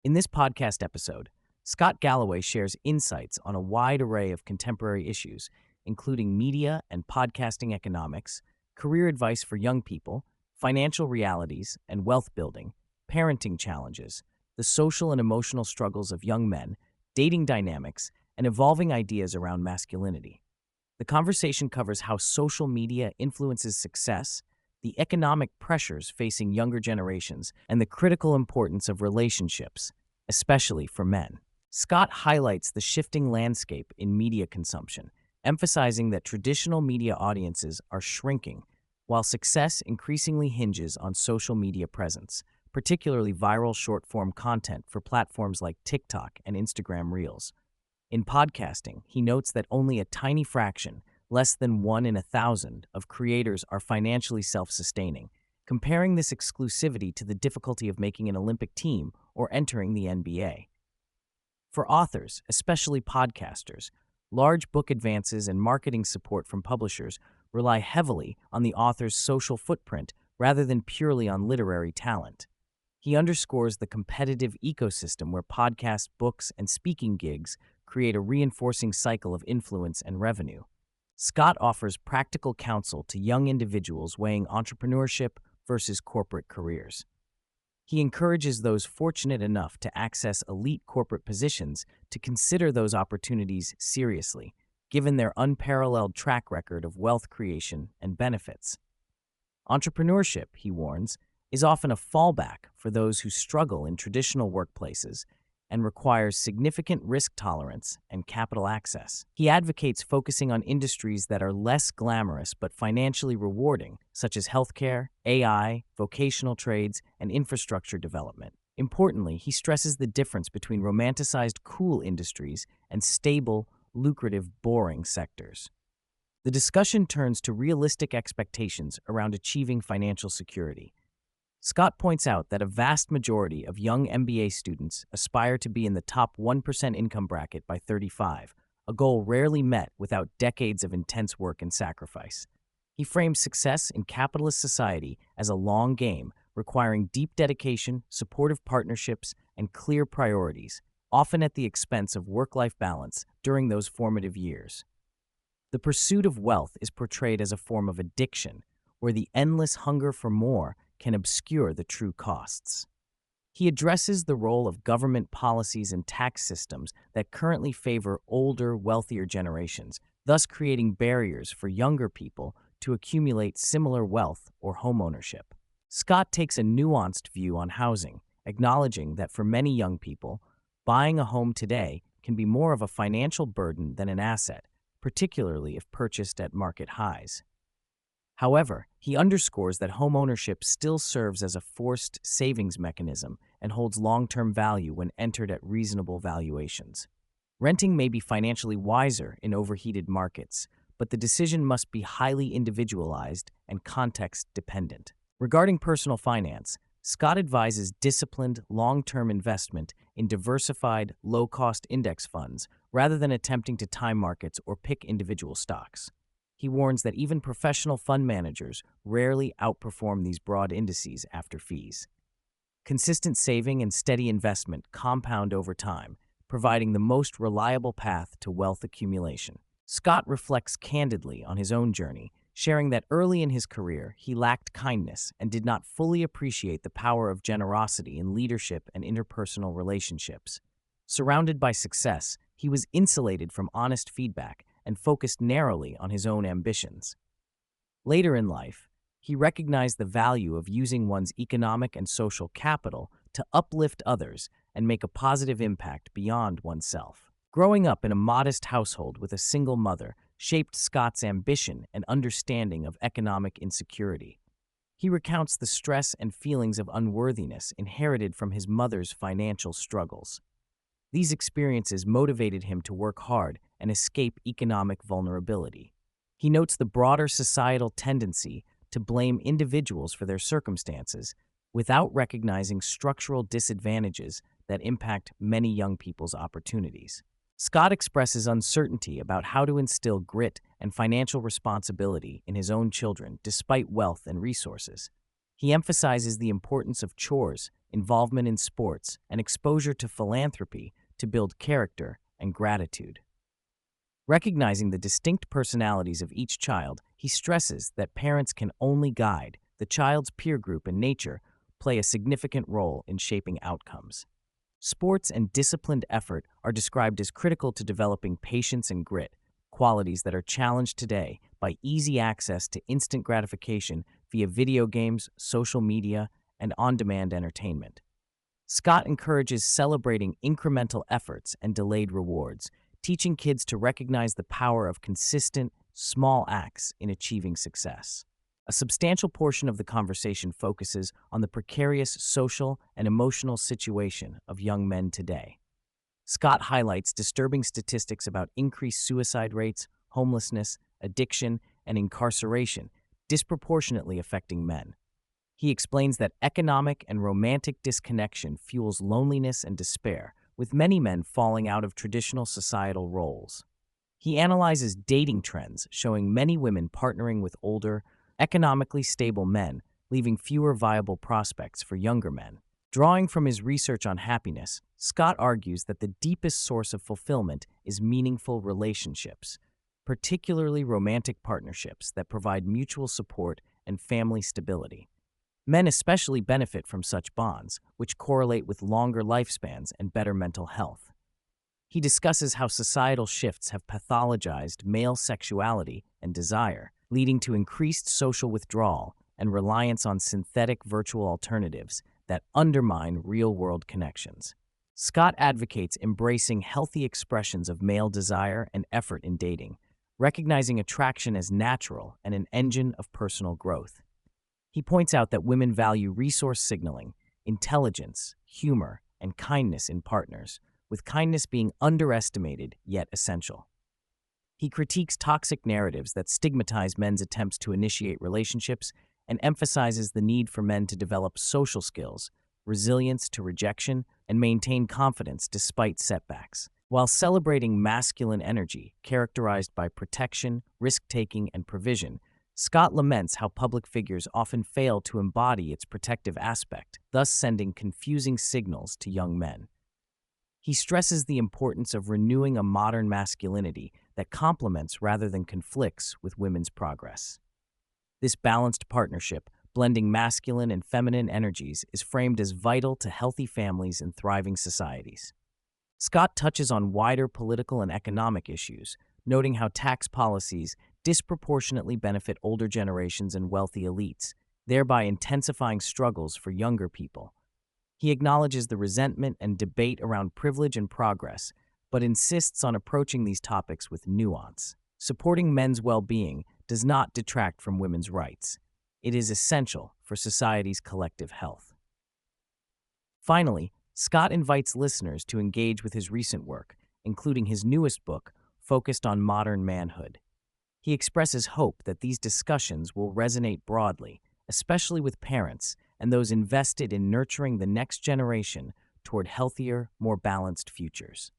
In this podcast episode, Scott Galloway shares insights on a wide array of contemporary issues, including media and podcasting economics, career advice for young people, financial realities and wealth building, parenting challenges, the social and emotional struggles of young men, dating dynamics, and evolving ideas around masculinity. The conversation covers how social media influences success, the economic pressures facing younger generations, and the critical importance of relationships, especially for men. Scott highlights the shifting landscape in media consumption, emphasizing that traditional media audiences are shrinking, while success increasingly hinges on social media presence, particularly viral short-form content for platforms like TikTok and Instagram Reels. In podcasting, he notes that only a tiny fraction, less than 1 in 1,000, of creators are financially self-sustaining, comparing this exclusivity to the difficulty of making an Olympic team or entering the NBA. For authors, especially podcasters, large book advances and marketing support from publishers rely heavily on the author's social footprint rather than purely on literary talent. He underscores the competitive ecosystem where podcasts, books, and speaking gigs create a reinforcing cycle of influence and revenue. Scott offers practical counsel to young individuals weighing entrepreneurship versus corporate careers. He encourages those fortunate enough to access elite corporate positions to consider those opportunities seriously, given their unparalleled track record of wealth creation and benefits. Entrepreneurship, he warns, is often a fallback for those who struggle in traditional workplaces and requires significant risk tolerance and capital access. He advocates focusing on industries that are less glamorous but financially rewarding, such as healthcare, AI, vocational trades, and infrastructure development. Importantly, he stresses the difference between romanticized cool industries and stable, lucrative, boring sectors. The discussion turns to realistic expectations around achieving financial security. Scott points out that a vast majority of young MBA students aspire to be in the top 1% income bracket by 35, a goal rarely met without decades of intense work and sacrifice. He frames success in capitalist society as a long game, requiring deep dedication, supportive partnerships, and clear priorities, often at the expense of work-life balance during those formative years. The pursuit of wealth is portrayed as a form of addiction, where the endless hunger for more can obscure the true costs. He addresses the role of government policies and tax systems that currently favor older, wealthier generations, thus creating barriers for younger people to accumulate similar wealth or homeownership. Scott takes a nuanced view on housing, acknowledging that for many young people, buying a home today can be more of a financial burden than an asset, particularly if purchased at market highs. However, he underscores that homeownership still serves as a forced savings mechanism and holds long-term value when entered at reasonable valuations. Renting may be financially wiser in overheated markets, but the decision must be highly individualized and context-dependent. Regarding personal finance, Scott advises disciplined, long-term investment in diversified, low-cost index funds rather than attempting to time markets or pick individual stocks. He warns that even professional fund managers rarely outperform these broad indices after fees. Consistent saving and steady investment compound over time, providing the most reliable path to wealth accumulation. Scott reflects candidly on his own journey, sharing that early in his career he lacked kindness and did not fully appreciate the power of generosity in leadership and interpersonal relationships. Surrounded by success, he was insulated from honest feedback and focused narrowly on his own ambitions. Later in life, he recognized the value of using one's economic and social capital to uplift others and make a positive impact beyond oneself. Growing up in a modest household with a single mother shaped Scott's ambition and understanding of economic insecurity. He recounts the stress and feelings of unworthiness inherited from his mother's financial struggles. These experiences motivated him to work hard and escape economic vulnerability. He notes the broader societal tendency to blame individuals for their circumstances without recognizing structural disadvantages that impact many young people's opportunities. Scott expresses uncertainty about how to instill grit and financial responsibility in his own children despite wealth and resources. He emphasizes the importance of chores, involvement in sports, and exposure to philanthropy to build character and gratitude. Recognizing the distinct personalities of each child, he stresses that parents can only guide. The child's peer group and nature play a significant role in shaping outcomes. Sports and disciplined effort are described as critical to developing patience and grit, qualities that are challenged today by easy access to instant gratification via video games, social media, and on-demand entertainment. Scott encourages celebrating incremental efforts and delayed rewards, teaching kids to recognize the power of consistent, small acts in achieving success. A substantial portion of the conversation focuses on the precarious social and emotional situation of young men today. Scott highlights disturbing statistics about increased suicide rates, homelessness, addiction, and incarceration, disproportionately affecting men. He explains that economic and romantic disconnection fuels loneliness and despair, with many men falling out of traditional societal roles. He analyzes dating trends, showing many women partnering with older, economically stable men, leaving fewer viable prospects for younger men. Drawing from his research on happiness, Scott argues that the deepest source of fulfillment is meaningful relationships, particularly romantic partnerships that provide mutual support and family stability. Men especially benefit from such bonds, which correlate with longer lifespans and better mental health. He discusses how societal shifts have pathologized male sexuality and desire, leading to increased social withdrawal and reliance on synthetic virtual alternatives that undermine real-world connections. Scott advocates embracing healthy expressions of male desire and effort in dating, recognizing attraction as natural and an engine of personal growth. He points out that women value resource signaling, intelligence, humor, and kindness in partners, with kindness being underestimated yet essential. He critiques toxic narratives that stigmatize men's attempts to initiate relationships and emphasizes the need for men to develop social skills, resilience to rejection, and maintain confidence despite setbacks. While celebrating masculine energy, characterized by protection, risk-taking, and provision, Scott laments how public figures often fail to embody its protective aspect, thus sending confusing signals to young men. He stresses the importance of renewing a modern masculinity that complements rather than conflicts with women's progress. This balanced partnership, blending masculine and feminine energies, is framed as vital to healthy families and thriving societies. Scott touches on wider political and economic issues, noting how tax policies disproportionately benefit older generations and wealthy elites, thereby intensifying struggles for younger people. He acknowledges the resentment and debate around privilege and progress, but insists on approaching these topics with nuance. Supporting men's well-being does not detract from women's rights. It is essential for society's collective health. Finally, Scott invites listeners to engage with his recent work, including his newest book, focused on modern manhood. He expresses hope that these discussions will resonate broadly, especially with parents and those invested in nurturing the next generation toward healthier, more balanced futures.